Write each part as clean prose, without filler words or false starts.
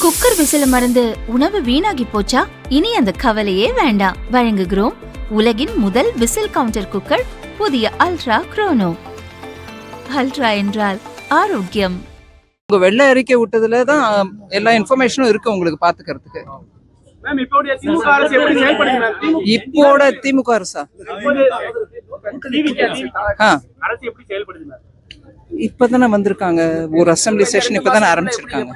Cooker விசில மறந்து உணவு வீணாகி போச்சா? இனி அந்த கவலையே வேண்டாம். வழங்குகிறோம் உலகின் முதல் விசில் கவுண்டர் குக்கர், புதிய அல்ட்ரா குரோனோ. அல்ட்ரா என்றால் ஆரோக்கியம். உங்க வெள்ளை அறிக்கை விட்டதுல தான் எல்லா இன்ஃபர்மேஷனும் இருக்கு உங்களுக்கு பாத்துக்கிறதுக்கு. இப்போட திமுக அரசா இப்பதானே வந்திருக்காங்க, ஒரு அசம்பிளி செஷன் இப்பதானே ஆரம்பிச்சிருக்காங்க.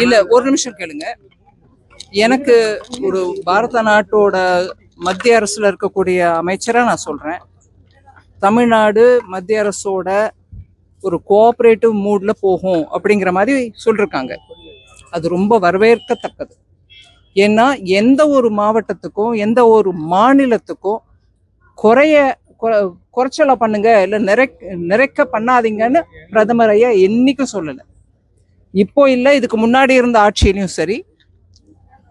இல்ல ஒரு நிமிஷம் கேளுங்க. எனக்கு ஒரு பாரத நாட்டோட மத்திய அரசுல இருக்கக்கூடிய அமைச்சரா நான் சொல்றேன், தமிழ்நாடு மத்திய அரசோட ஒரு கோஆபரேட்டிவ் மூட்ல போகும் அப்படிங்கிற மாதிரி சொல்லிருக்காங்க. அது ரொம்ப வரவேற்கத்தக்கது. ஏன்னா எந்த ஒரு மாவட்டத்துக்கும் எந்த ஒரு மாநிலத்துக்கும் குறைச்சலா பண்ணுங்க இல்ல நிறைக்க பண்ணாதீங்கன்னு பிரதமர் ஐயா என்னைக்கும் சொல்லல. இப்போ இல்லை, இதுக்கு முன்னாடி இருந்த ஆட்சியிலையும் சரி,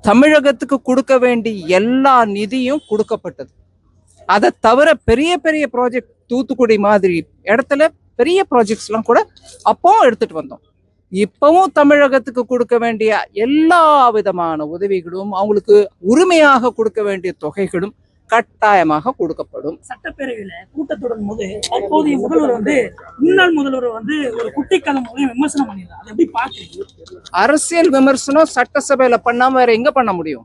தமிழகத்துக்கு கொடுக்க வேண்டிய எல்லா நிதியும் கொடுக்கப்பட்டது. அதை தவிர பெரிய பெரிய ப்ராஜெக்ட், தூத்துக்குடி மாதிரி இடத்துல பெரிய ப்ராஜெக்ட்ஸ் எல்லாம் கூட அப்பவும் எடுத்துட்டு வந்தோம். இப்பவும் தமிழகத்துக்கு கொடுக்க வேண்டிய எல்லா விதமான உதவிகளும், அவங்களுக்கு உரிமையாக கொடுக்க வேண்டிய தொகைகளும் கட்டாயமாக கொடுக்கப்படும். சட்டப்பேரவையில கூட்டத்தொடரும் போது அப்போதைய முதல்வர் முன்னாள் முதல்வர் ஒரு குட்டி கதை விமர்சனம் பண்ணிடுறாரு. அதை எப்படி பாக்குறீங்க? அரசியல் விமர்சனம் சட்டசபையில பண்ணாம வேற எங்க பண்ண முடியும்?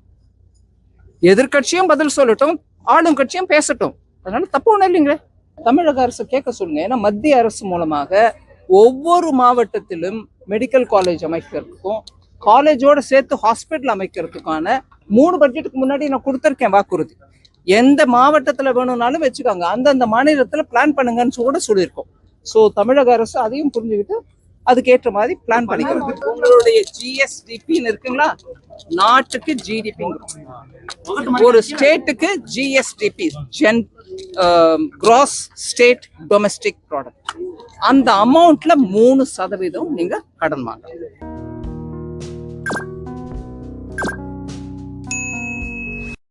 எதிர்கட்சியும் பதில் சொல்லட்டும், ஆளும் கட்சியும் பேசட்டும். அதனால தப்பு ஒண்ணும் இல்லைங்க. தமிழக அரசு கேட்க சொல்லுங்க. ஏன்னா மத்திய அரசு மூலமாக ஒவ்வொரு மாவட்டத்திலும் மெடிக்கல் காலேஜ் அமைக்கிறதுக்கும் காலேஜோட சேர்த்து ஹாஸ்பிட்டல் அமைக்கிறதுக்கான 3 பட்ஜெட்டுக்கு முன்னாடி நான் கொடுத்துருக்கேன் வாக்குறுதி. எந்த மாவட்டத்துல வேணும்னாலும் வச்சுக்காங்க, அந்தந்த மாநிலத்துல பிளான் பண்ணுங்கன்னு கூட சொல்லியிருக்கோம். ஸோ தமிழக அரசு அதையும் புரிஞ்சுக்கிட்டு அதுக்கேற்ற மாதிரி பிளான் பண்ணிக்கிறது. உங்களுடைய ஜிஎஸ்டிபின்னு இருக்குங்களா, நாட்டுக்கு ஜிடிபி, ஒரு ஸ்டேட்டுக்கு GSDP, cross state domestic product, அந்த அமௌண்ட்ல 3% நீங்க கடன் வாங்க.